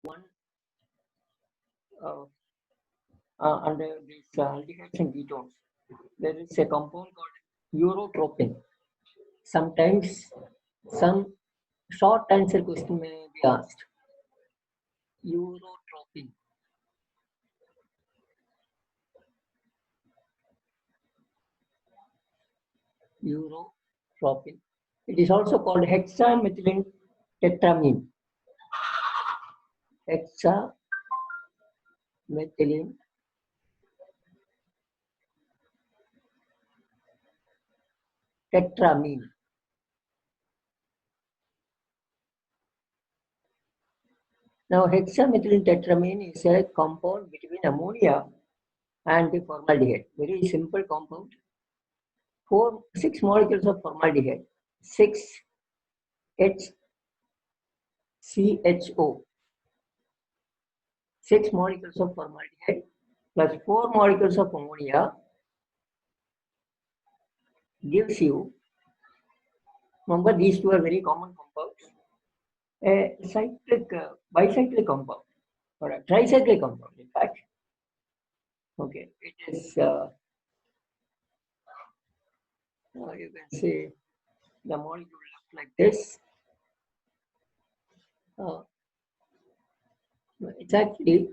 one under these aldehydes and ketones. There is a compound called urotropin. Sometimes some short answer question may be asked. Urotropin. Urotropin. It is also called hexamethylene tetramine. Hexamethylene tetramine. Now, hexamethylene tetramine is a compound between ammonia and the formaldehyde. Very simple compound. 6 molecules of formaldehyde. 6 HCHO. 6 molecules of formaldehyde plus 4 molecules of ammonia gives you, remember these two are very common compounds, a bicyclic compound or a tricyclic compound in fact. Okay, it is, you can see the molecule looks like this. It's actually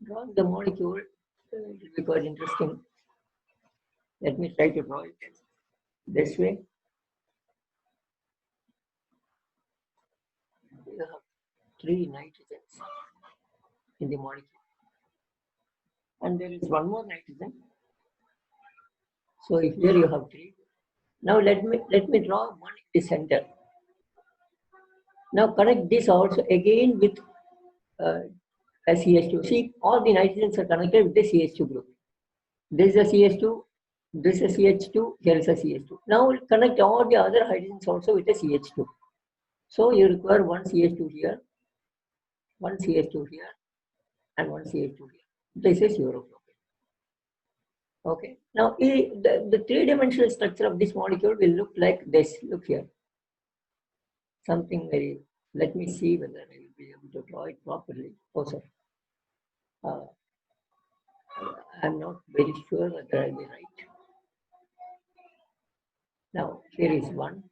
drawing the molecule, it will be quite interesting. Let me try to draw it this way. You have 3 nitrogens in the molecule, and there is one more nitrogen. So if here you have 3. Now let me draw one in the center. Now connect this also again with a CH2. See, all the nitrogens are connected with the CH2 group. This is a CH2, this is a CH2, here is a CH2. Now we'll connect all the other hydrogens also with a CH2. So you require one CH2 here, one CH2 here, and one CH2 here. This is urotropin. Okay. Now the 3-dimensional structure of this molecule will look like this. Look here. Something very. Let me see whether I will be able to draw it properly. Oh, sorry. I'm not very sure whether I'll be right. Now here is one.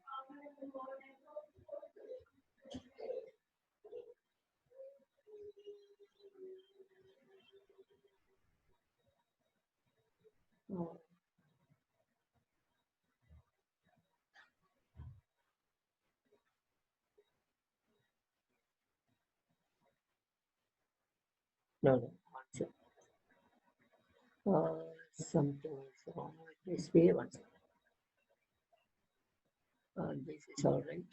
No, one second. Something is wrong with this way. One second. This is all right.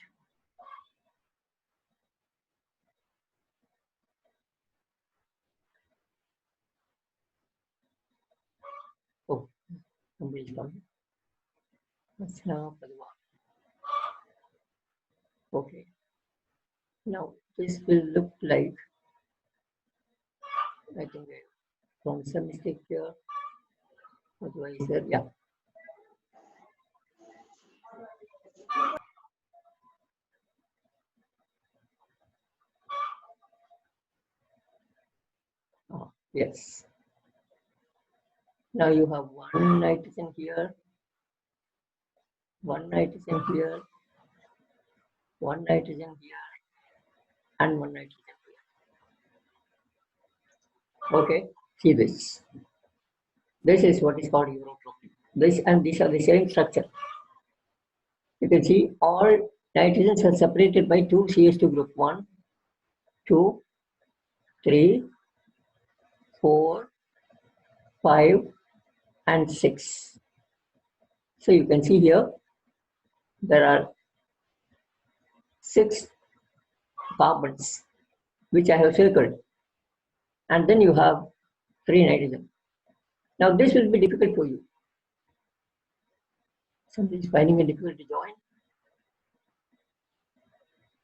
Oh, somebody is coming. Okay. Now this will look like, I think I found some mistake here. Otherwise, yeah. Yes. Now you have one nitrogen here, one nitrogen here, one nitrogen here, and one nitrogen here. Okay, see this. This is what is called urotropin. This and these are the same structure. You can see all nitrogens are separated by 2 CH2 group. 1, 2, 3, 4, 5, and 6. So you can see here there are 6 carbons which I have circled, and then you have 3 nitrogen. Now this will be difficult for you. Somebody is finding it difficult to join.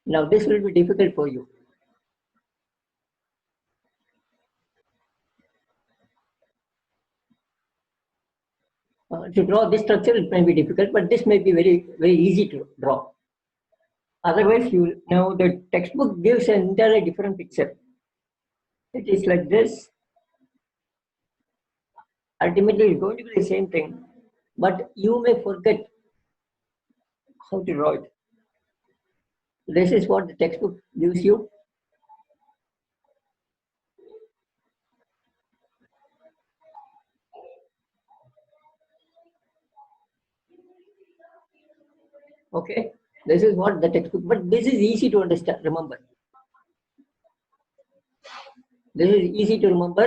Now this will be difficult for you. To draw this structure, it may be difficult, but this may be very, very easy to draw. Otherwise, you now the textbook gives an entirely different picture. It is like this. Ultimately, it's going to be the same thing, but you may forget how to draw it. This is what the textbook gives you. Okay, this is what the textbook, but this is easy to understand. Remember, this is easy to remember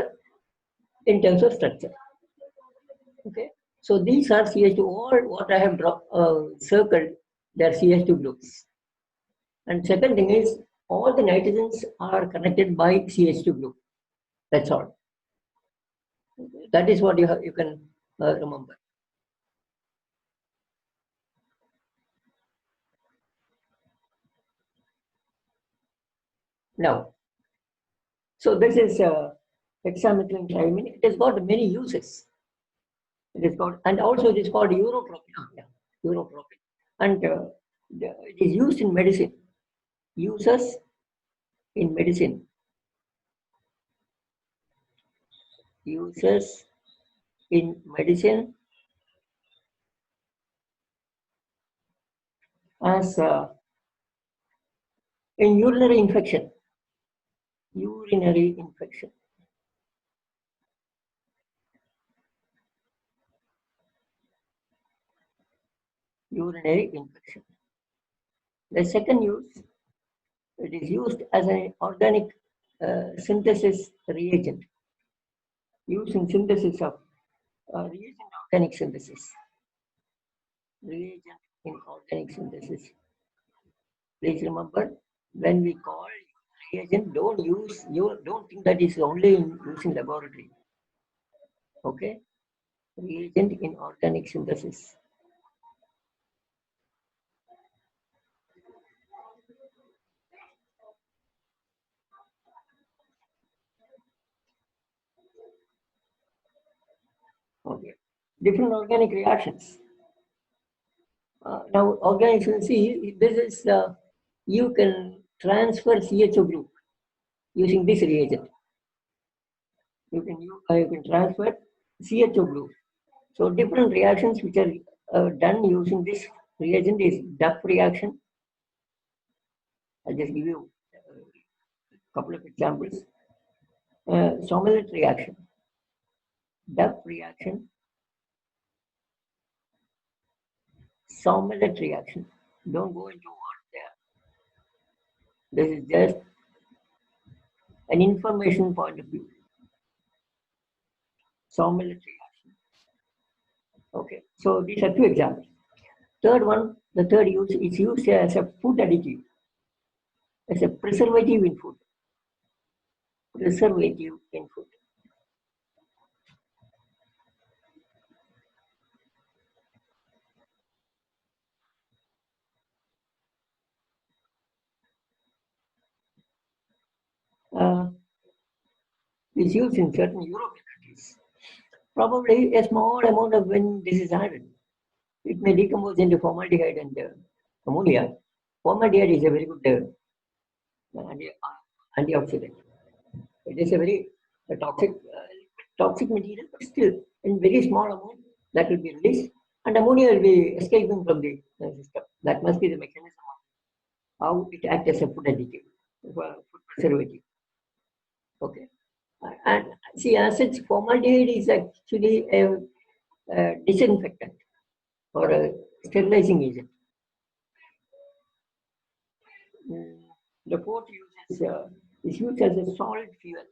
in terms of structure. Okay, so these are CH2. All what I have circled, they are CH2 groups. And second thing is, all the nitrogens are connected by CH2 group. That's all. That is what you can remember. Now, so this is hexamethylene triamine. It has got many uses. It is called, and also it is called urotropin. Yeah, urotropin, and it is used in medicine. Uses in medicine. Uses in medicine as in urinary infection. Urinary infection. Urinary infection. The second use, it is used as an organic synthesis reagent. Used in synthesis of reagent organic synthesis. Reagent in organic synthesis. Please remember, when we call reagent, don't think that is only in using laboratory. Okay? Reagent in organic synthesis. Okay. Different organic reactions. Now, organic synthesis, this is you can transfer CHO group using this reagent. You can transfer CHO group. So different reactions which are done using this reagent is Duff reaction. I'll just give you a couple of examples. Somerset reaction, Duff reaction, Somerset reaction. Don't go into what there. This is just an information point of view. Somerset reaction. Okay, so these are two examples. Third one, the third use is used as a food additive, as a preservative in food. Preservative in food. Is used in certain European countries. Probably a small amount of when this is added, it may decompose into formaldehyde and ammonia. Formaldehyde is a very good antioxidant. It is a very toxic material, but still in very small amount that will be released, and ammonia will be escaping from the system. That must be the mechanism of how it acts as a food additive, food preservative. Okay, and see, as such, formaldehyde is actually a disinfectant or a sterilizing agent. Mm, The fourth is used as a solid fuel.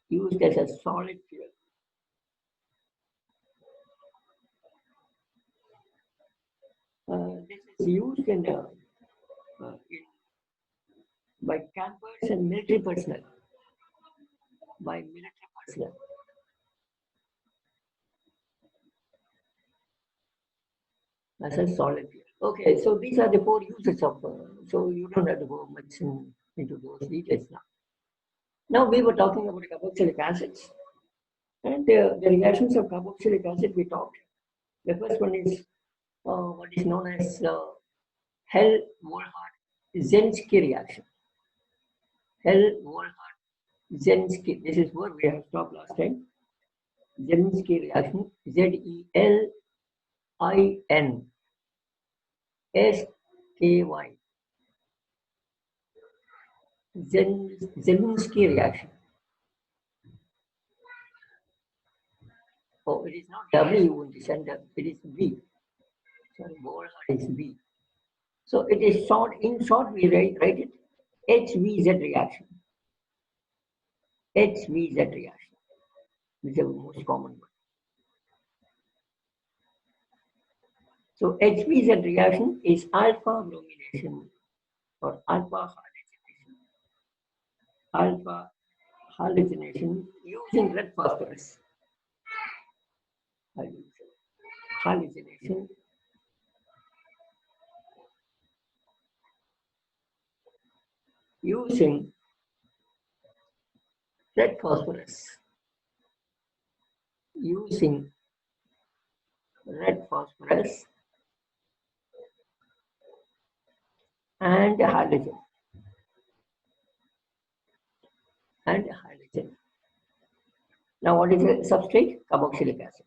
Used as a solid fuel. This is used by campers and military personnel. By military personnel as a solid fuel. Okay, so these are the four uses of. So you don't have to go much into those details now. Now we were talking about carboxylic acids, and the reactions of carboxylic acid we talked. The first one is what is known as Hell-Wolfhard-Zensky reaction. Hell-Wolfhard-Zensky. This is what we have stopped last time. Zensky reaction. Zelinsky. Zelinsky reaction. Oh, it is not W in the center. It is V. Sorry, Wolfhard is V. So it is short. In short, we write it HVZ reaction. HVZ reaction. This is the most common one. So HVZ reaction is alpha bromination or alpha halogenation using red phosphorus. Halogenation using red phosphorus. Using red phosphorus and halogen. Now, what is the substrate? Carboxylic acid.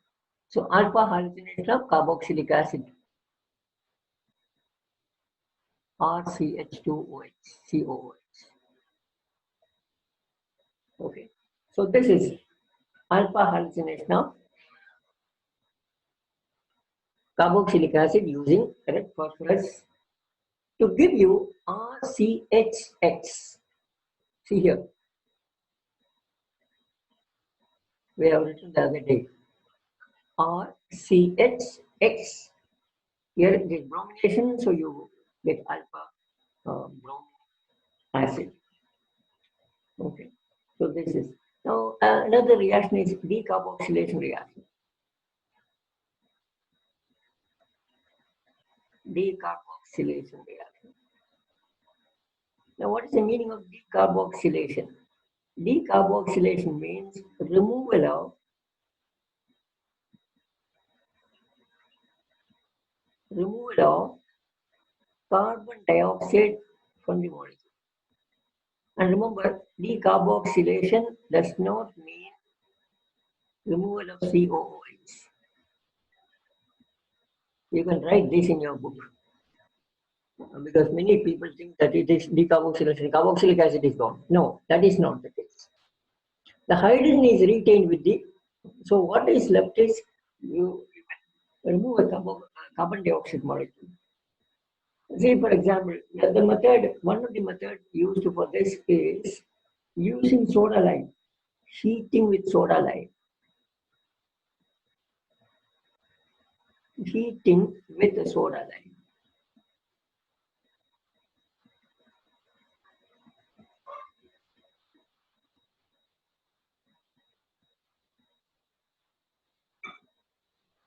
So, alpha halogenation of carboxylic acid, RCH2OH, COOH. Okay. So, this is alpha halogenation of carboxylic acid using red phosphorus to give you RCHX. See here. We have written the other day. RCHX. Here it is bromination, so you get alpha bromo acid. Okay. So this is now another reaction is decarboxylation reaction. Decarboxylation reaction. Now, what is the meaning of decarboxylation? Decarboxylation means removal of carbon dioxide from the molecule. And remember, decarboxylation does not mean removal of COOH. You can write this in your book because many people think that it is decarboxylation. Carboxylic acid is gone. No, that is not the case. The hydrogen is retained with the. So what is left is you remove a carbon dioxide molecule. See, for example, one of the methods used for this is using soda lime, heating with soda lime. Heating with the soda lime.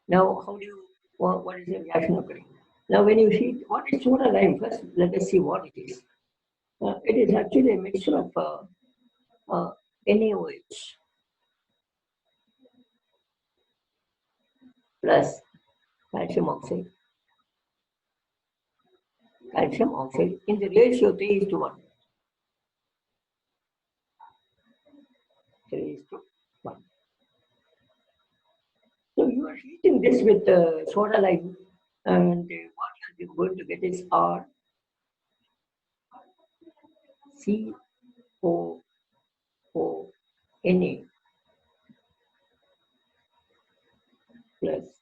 Now, what is the reaction occurring? Now, when you heat, what is soda lime? First, let us see what it is. It is actually a mixture of NaOH plus calcium oxide. Calcium oxide in the ratio 3:1. 3:1. So you are heating this with soda lime, and what you are going to get is RCOONA plus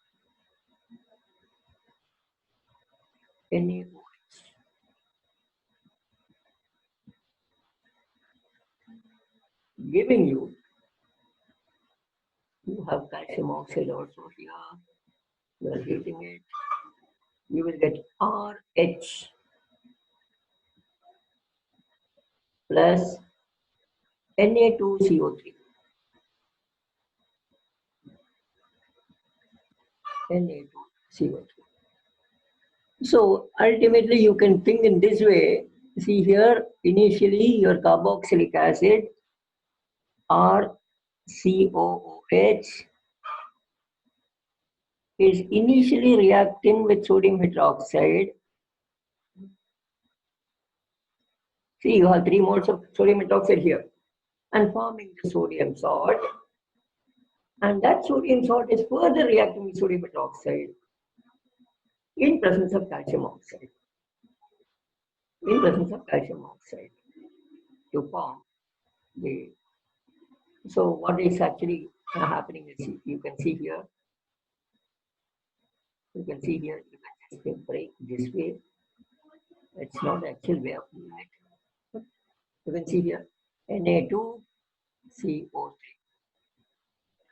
NaOH. Giving you have calcium oxide also here. You are heating it. You will get RH plus Na2CO3. Na2CO3. So ultimately you can think in this way. See here, initially your carboxylic acid RCOOH is initially reacting with sodium hydroxide. See, you have 3 moles of sodium hydroxide here and forming the sodium salt. And that sodium salt is further reacting with sodium hydroxide in presence of calcium oxide. In presence of calcium oxide to form the. So what is actually happening is you can see here. You can see here. You can just break this way. It's not the actual way of doing it. You can see here Na2CO3.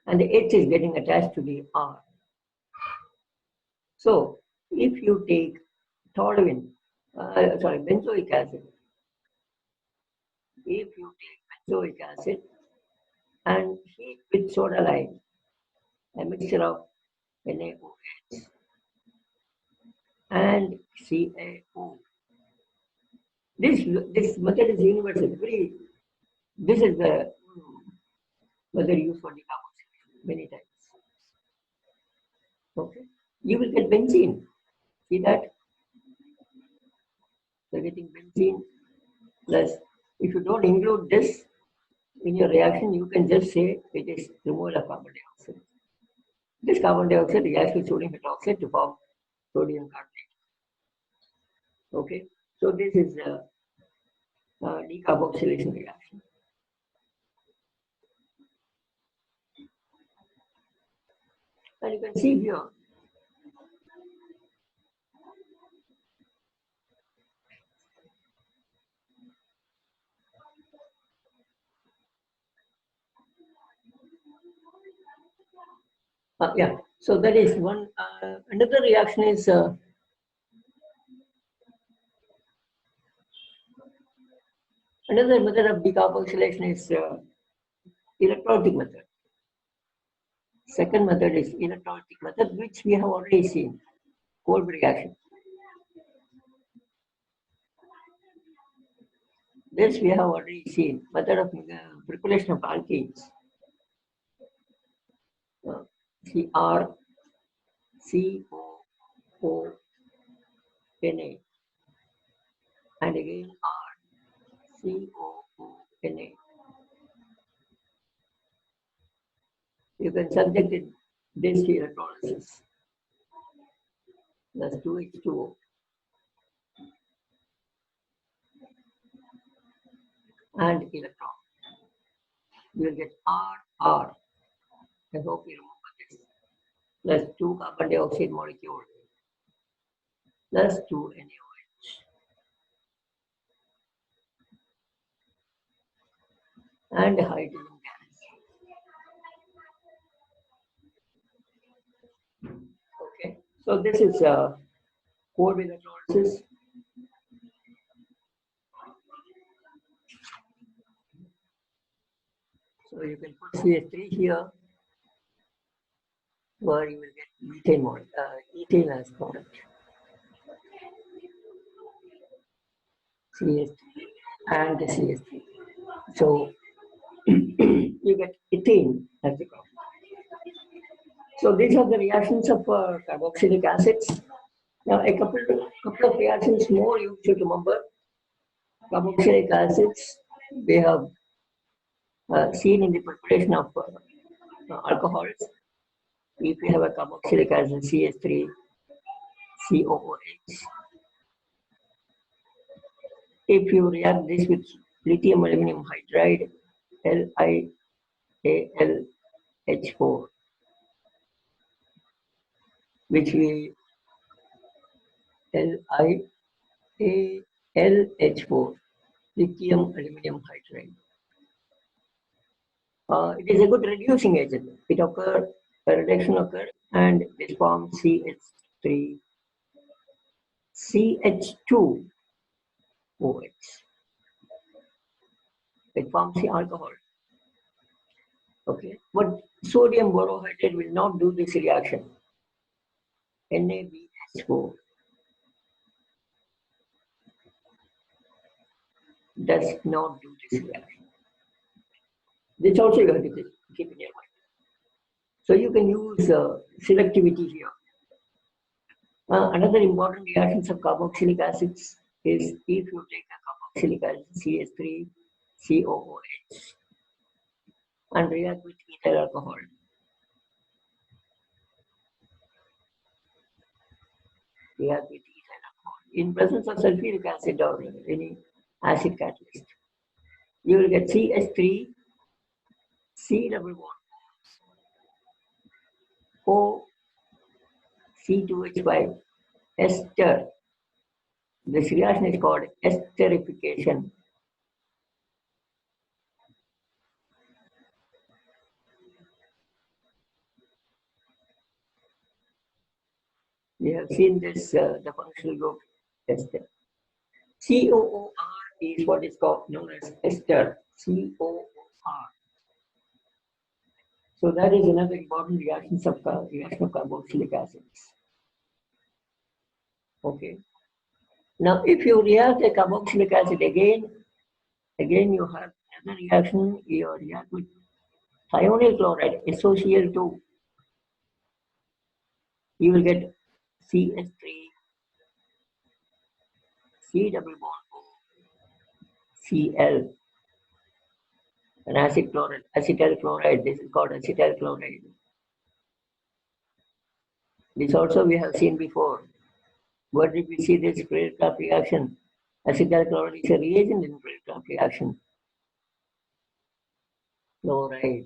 And the H is getting attached to the R. So if you take benzoic acid, if you take benzoic acid and heat with soda lime, a mixture of NaOH and CaO. This method is universal. This is the method used for decarboxylation many times. Okay, you will get benzene. See that? You're getting benzene plus. If you don't include this in your reaction, you can just say it is removal of carbon dioxide. This carbon dioxide reacts with sodium hydroxide to form sodium carbonate. Okay, so this is a decarboxylation reaction. And you can see here, yeah, so that is one. Another reaction is another method of decarboxylation is electrolytic method. Second method is electrolytic method, which we have already seen, cold reaction. This we have already seen, method of preparation of alkenes. CR, COO, Na, and again R, COO, Na. You can subject it this to electrolysis. That's 2H2O. And electron. You will get RR. I hope you remember this. Plus 2 carbon dioxide molecule. Plus 2 NaOH. And hydrogen gas. Okay. So this is cold electrolysis. So you can put CH3 here, where you will get ethane as product. CH3 and CH3. So you get ethane as the product. So these are the reactions of carboxylic acids. Now a couple of reactions more you should remember. Carboxylic acids, they have seen in the preparation of alcohols. If you have a carboxylic acid CH3, COOH. If you react this with lithium aluminum hydride, LiAlH4, which we LiAlH4, lithium aluminum hydride. It is a good reducing agent. A reduction occurs, and this forms CH3, CH2OH. It forms the alcohol. Okay, but sodium borohydride will not do this reaction. NaBH4 does not do this reaction. This also you have to keep in your mind. So you can use selectivity here. Another important reactions of carboxylic acids is if you take a carboxylic acid CH3 COOH and react with ethyl alcohol. React with ethyl alcohol. In presence of sulfuric acid or any acid catalyst, you will get CH3 C double bond O C2H5 ester. This reaction is called esterification. We have seen this, the functional group ester. COOR is what is called known as ester. COOR. So that is another important reaction of carboxylic acids. Okay. Now, if you react a carboxylic acid again you have another reaction. You react with thionyl chloride, SOCl2. You will get CH3 C double bond O Cl, an acid chloride, acetyl chloride. This is called acetyl chloride. This also we have seen before. Where did we see this Craig-Craft reaction? Acetyl chloride is a reagent in Craig-Craft reaction. Chloride.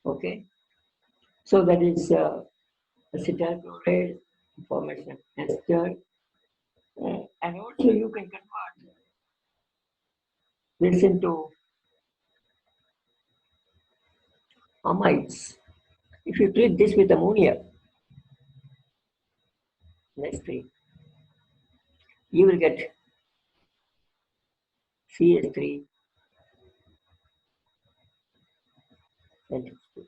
Okay. So that is acetyl chloride formation of ester. And also you can convert this into amides. If you treat this with ammonia, next thing, you will get CH3 and H2.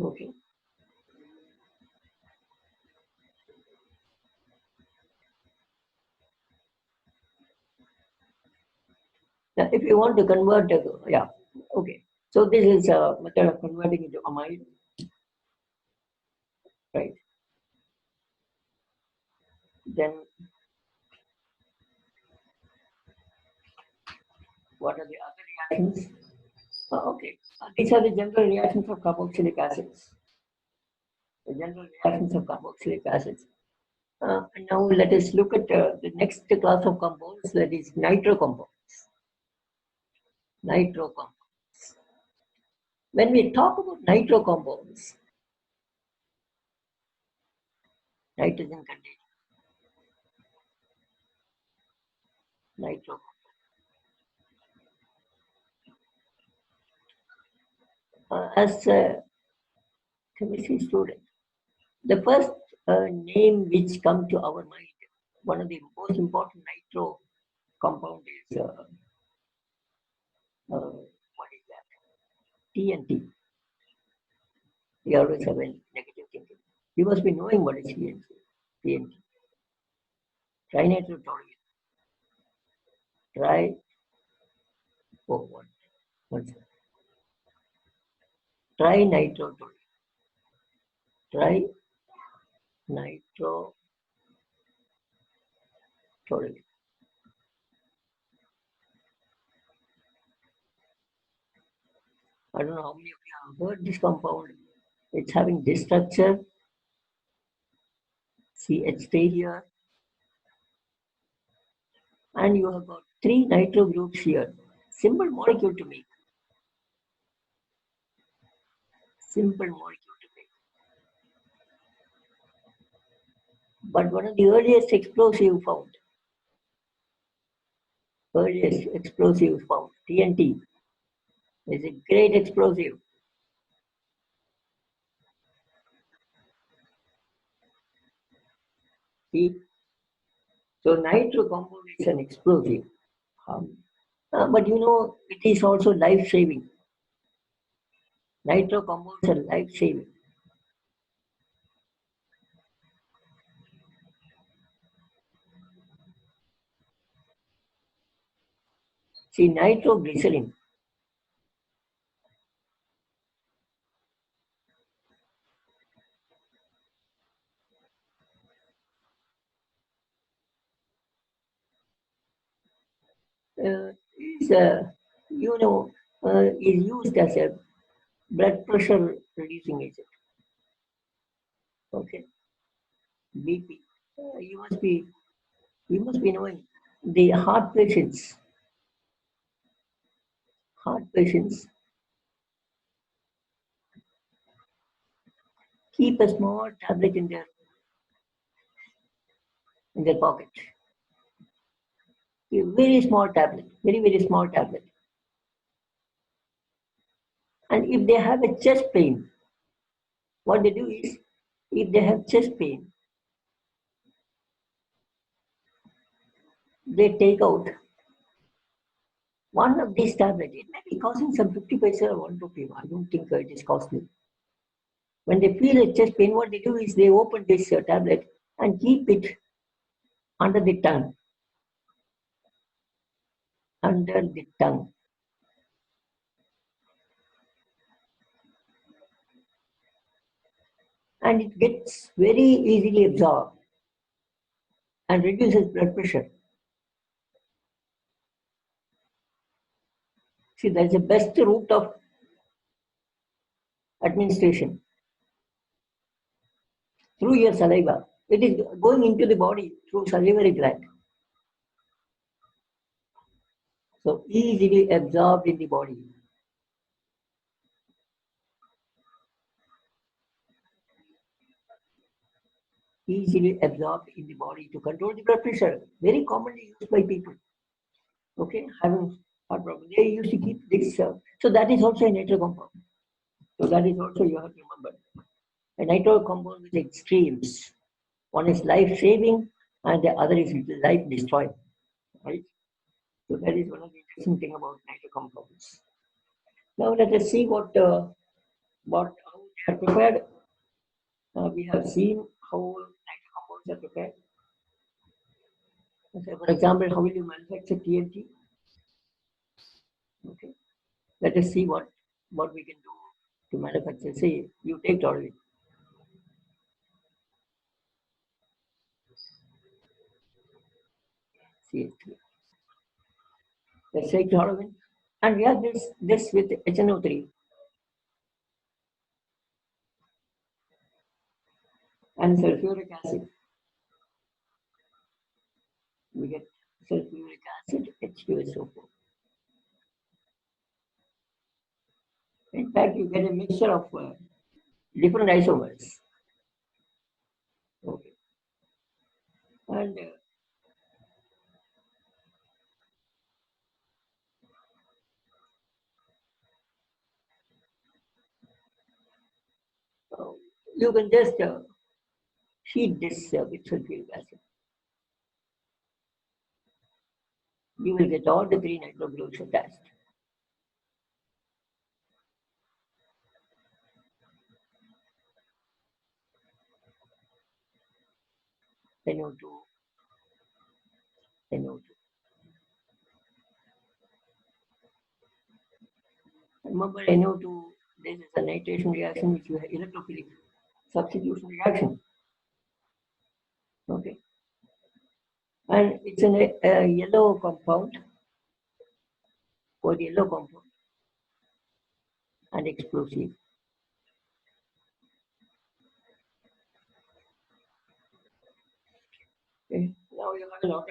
Okay. Now, if you want to convert, yeah, okay. So this is a method of converting into amide, right? Then what are the other reactions? Okay, these are the general reactions of carboxylic acids. The general reactions of carboxylic acids. And now let us look at the next class of compounds, that is nitro compounds. Nitro compounds. When we talk about nitro compounds, nitrogen containing nitro. As a chemistry student, the first name which come to our mind, one of the most important nitro compound is what is that? TNT. We always have a negative thinking. You must be knowing what is TNT. TNT. Trinitrotoluene. Try. Oh, what? What's that? Trinitrotoluene. Trinitrotoluene. I don't know how many of you have heard this compound. It's having this structure, CH3 here, and you have got three nitro groups here. Simple molecule to make. Simple molecule to make. But one of the earliest explosives found, TNT, is a great explosive. See? So nitro compound is an explosive. But you know, it is also life-saving. Nitro compounds are life-saving. See, nitroglycerin. is, is used as a blood pressure reducing agent. Okay, BP. You must be knowing the heart patients keep a small tablet in their pocket. A very small tablet, very small tablet. And if they have a chest pain, what they do is, if they have chest pain, they take out one of these tablets. It may be costing some 50 paisa or 1 rupee. I don't think it is costly. When they feel a chest pain, what they do is they open this tablet and keep it under the tongue, under the tongue. And it gets very easily absorbed and reduces blood pressure. See, that's the best route of administration through your saliva. It is going into the body through salivary gland. So easily absorbed in the body. Easily absorbed in the body to control the blood pressure. Very commonly used by people. Okay, having heart problem. They used to keep this. So that is also a nitro compound. So that is also you have to remember. A nitro compound with extremes. One is life saving and the other is life destroying. Right? So that is one of the interesting thing about nitro compounds. Now let us see what how they are prepared. We have seen how nitro compounds are prepared. So for example, how will you manufacture TNT? Okay. Let us see what we can do to manufacture. Say you take toluene, CH3. Let's take toluene, and we have this with HNO3 and sulfuric acid. We get sulfuric acid, H2SO4. In fact, you get a mixture of different isomers. Okay. And uh, you can just heat this with sulfuric acid. You will get all the three nitroglycerin attached. NO2, NO2. Remember NO2, this is a nitration reaction which you have electrophilic substitution reaction. Okay. And it's a yellow compound or yellow compound and explosive. Okay. Now you have a lot of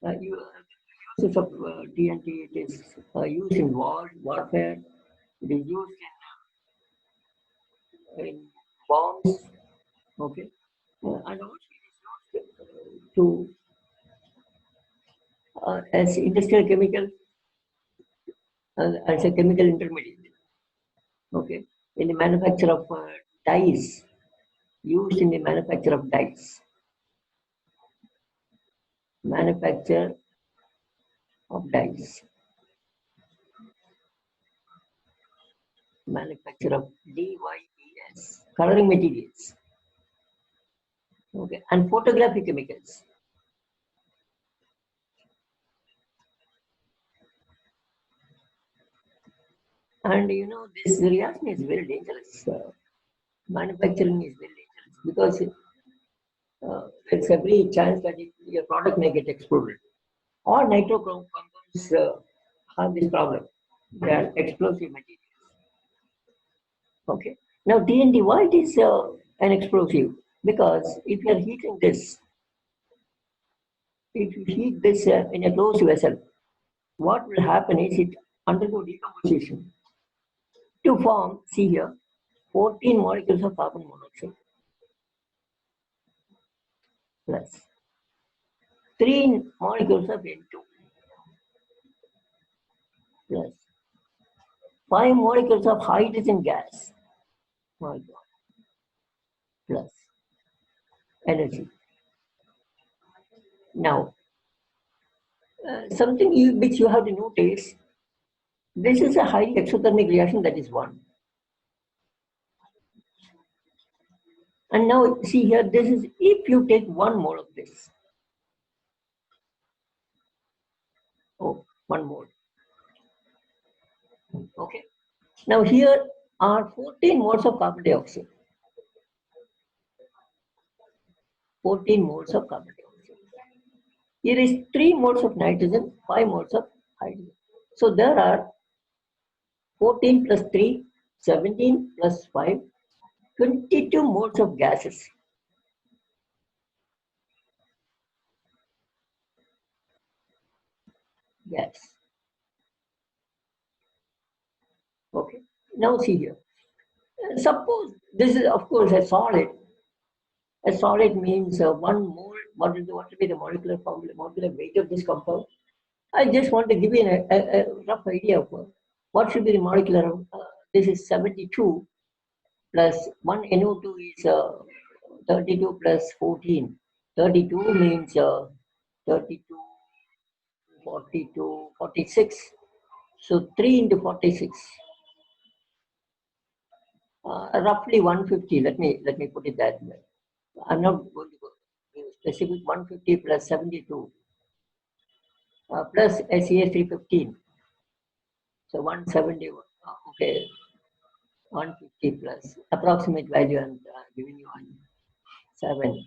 uh, uses of TNT. It is used in warfare. It is used in bombs. Okay. And also it is used to as industrial chemical, as a chemical intermediate. Okay. In the manufacture of dyes, used in the manufacture of dyes. Manufacture of dyes. Manufacture of DYES. Coloring materials. Okay. And photographic chemicals. And this reaction is very dangerous. Manufacturing is very dangerous. because there's every chance that your product may get exploded. All nitro compounds have this problem. They are explosive materials. Okay. Now TNT, why it is an explosive? Because if you are heating this, if you heat this in a closed vessel, what will happen is it undergo decomposition to form, see here, 14 molecules of carbon monoxide plus 3 molecules of N2 plus 5 molecules of hydrogen gas, my God, plus energy. Now, something which you have to notice, this is a highly exothermic reaction, that is one. And now see here, this is if you take 1 mole of this. Oh, 1 mole. Okay. Now here are 14 moles of carbon dioxide. 14 moles of carbon dioxide. Here is 3 moles of nitrogen, 5 moles of hydrogen. So there are 14 plus 3, 17 plus 5, 22 moles of gases. Gas. Okay. Now see here. Suppose this is of course a solid. A solid means 1 mole. What will be the molecular formula, molecular weight of this compound? I just want to give you a rough idea of what should be the molecular. This is 72 plus 1 NO2 is 32 plus 14. 32 means 32, 42, 46. So 3 into 46, roughly 150. Let me put it that way. I'm not going to go specific. 150 plus 72 plus SES 315. So 170. Okay, 150 plus approximate value I'm giving you on 7.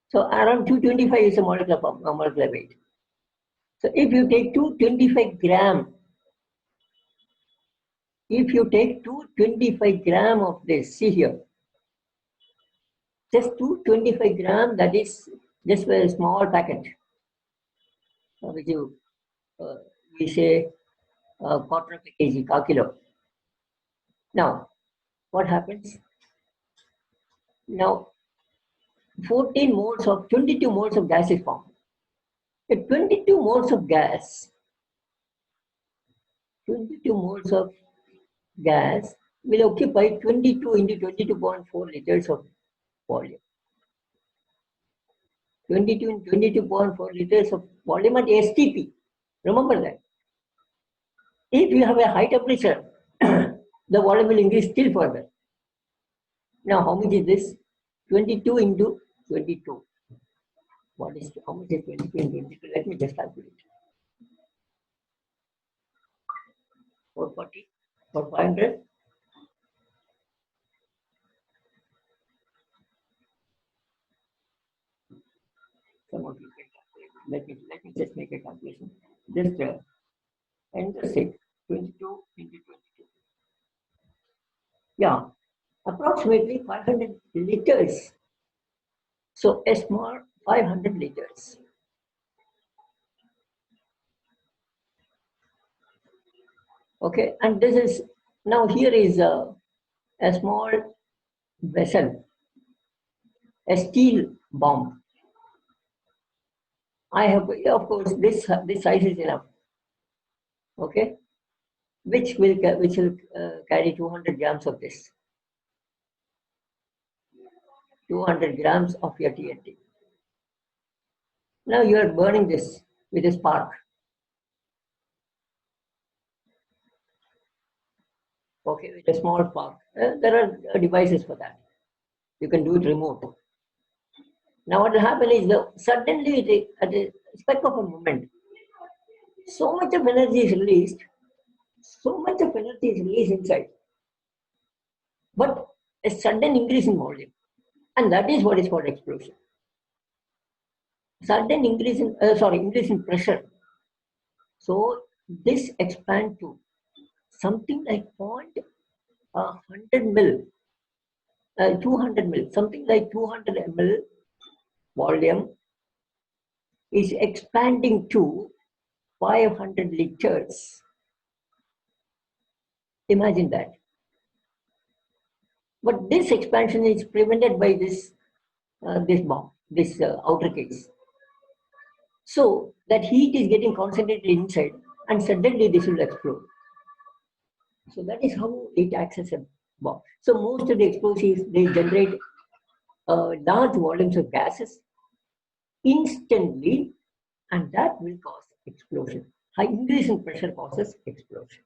So around 225 is a molecular weight. So if you take 225 gram, if you take 225 gram of this, see here, just 225 gram, that is just a small packet, which you, we say quarter of a kg, ka kilo. Now, what happens? Now, 14 moles of, 22 moles of gas is formed. The 22 moles of gas, 22 moles of gas will occupy 22 into 22.4 liters of volume. 22 into 22.4 liters of volume at STP. Remember that. If you have a high temperature, the volume will increase still further. Now, how much is this? 22 into 22. What is, how much is 22 into 22? Let me just calculate. 440 or 500? Some of you can calculate. Let me just make a calculation. Just enter 6, 22 into 22. Yeah, approximately 500 liters. So a small 500 liters. Okay, and this is, now here is a small vessel, a steel bomb. I have, of course, this size is enough. Okay, which will carry 200 grams of this. 200 grams of your TNT. Now you are burning this with a spark. Okay, with a small spark. There are devices for that. You can do it remote. Now what will happen is suddenly at a speck of a moment, so much of energy is released, inside. But a sudden increase in volume, and that is what is called explosion. Sudden increase in increase in pressure. So this expand to something like 100 mil, 200 mil, something like 200 ml volume is expanding to 500 liters. Imagine that. But this expansion is prevented by this bomb, this outer case. So that heat is getting concentrated inside, and suddenly this will explode. So that is how it acts as a bomb. So most of the explosives, they generate large volumes of gases instantly, and that will cause explosion. High increase in pressure causes explosion.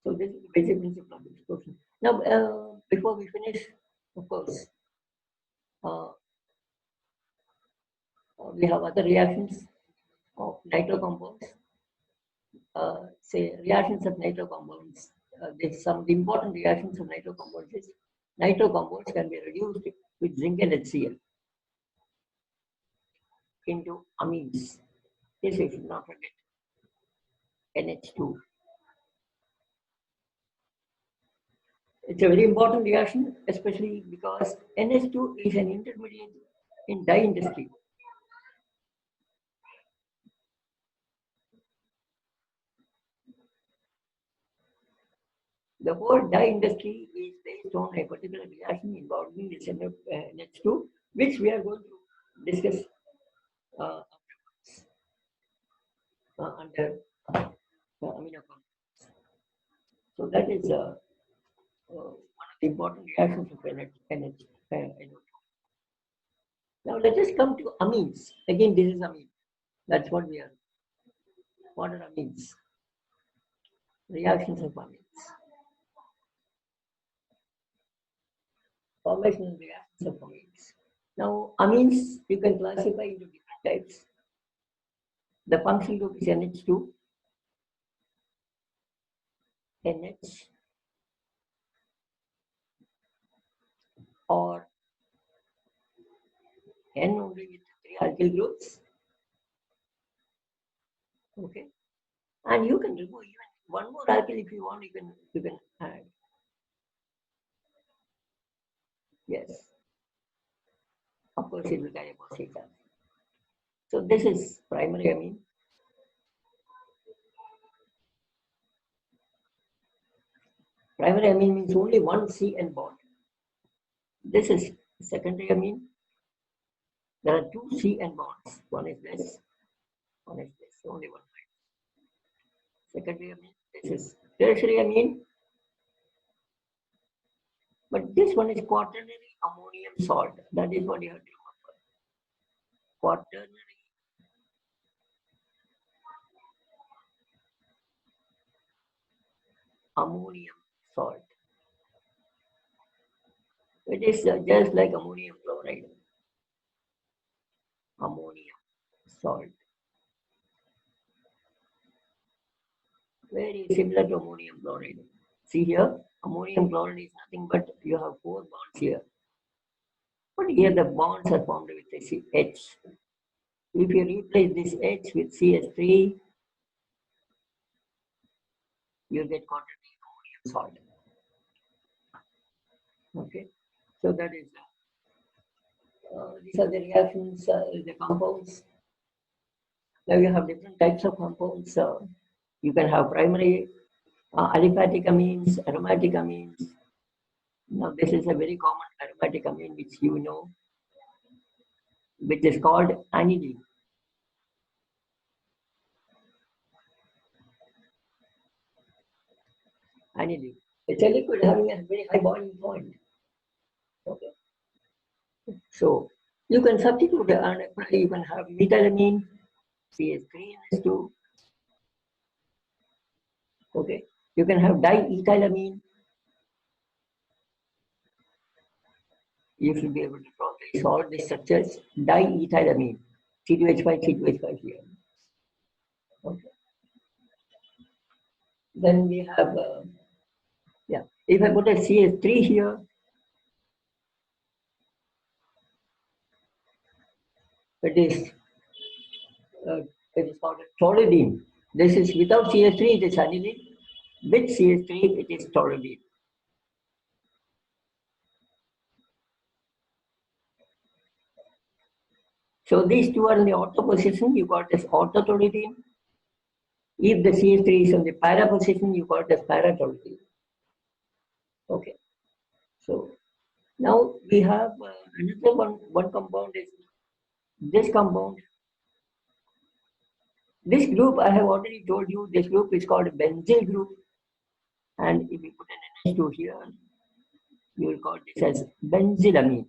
So this is the basic principle of explosion. Now, before we finish, of course, uh, we have other reactions of nitro compounds. Say reactions of nitro compounds. There's some important reactions of nitro compounds. Is nitro compounds can be reduced with zinc and HCl into amines. This we should not forget. NH2. It's a very important reaction, especially because NH2 is an intermediate in dye industry. The whole dye industry is based on a particular reaction involving this NH2, which we are going to discuss uh, under amino compounds. So that is one of the important reactions of NH2. Now let us come to amines. Again, this is amine. That's what we are. What are amines? Reactions of amines. Formation reactions of amines. Now, amines you can classify into different types. The functional group is NH2, NH, or N only with three alkyl groups. Okay, and you can remove even one more alkyl if you want. You can add. Yes, of course it will carry phosphate charge. So this is primary amine. Primary amine means only one CN bond. This is secondary amine. There are two CN bonds. One is this, one is this. Only one. Secondary amine. This is tertiary amine. But this one is quaternary ammonium salt. That is what you have to remember. Quaternary ammonium salt. It is just like ammonium chloride. Ammonium salt. Very similar to ammonium chloride. See here, ammonium chloride is nothing but you have four bonds here. But here the bonds are formed with this H. If you replace this H with CH3, you get quaternary ammonium salt. Okay, so that is these are the reactions, the compounds. Now you have different types of compounds. You can have primary aliphatic amines, aromatic amines. Now this is a very common aromatic amine which you know, which is called aniline. Aniline. It's a liquid having a very high boiling point. Okay. So you can substitute you can have methylamine, CH3NH2. Okay. You can have diethylamine. You should be able to properly solve the structures. Diethylamine, C2H5, C2H5 here. Okay. Then we have, yeah, if I put a CH3 here, It is it is called toluidine. This is without CH3, it is aniline. With CH3, it is toluidine. So these two are in the ortho position, you got this orthotoluidine. If the CH3 is in the para position, you got this paratoluidine. Okay. So now we have another one compound is this compound. This group I have already told you, this group is called benzyl group. And if you put an NH2 here, you will call this as benzylamine.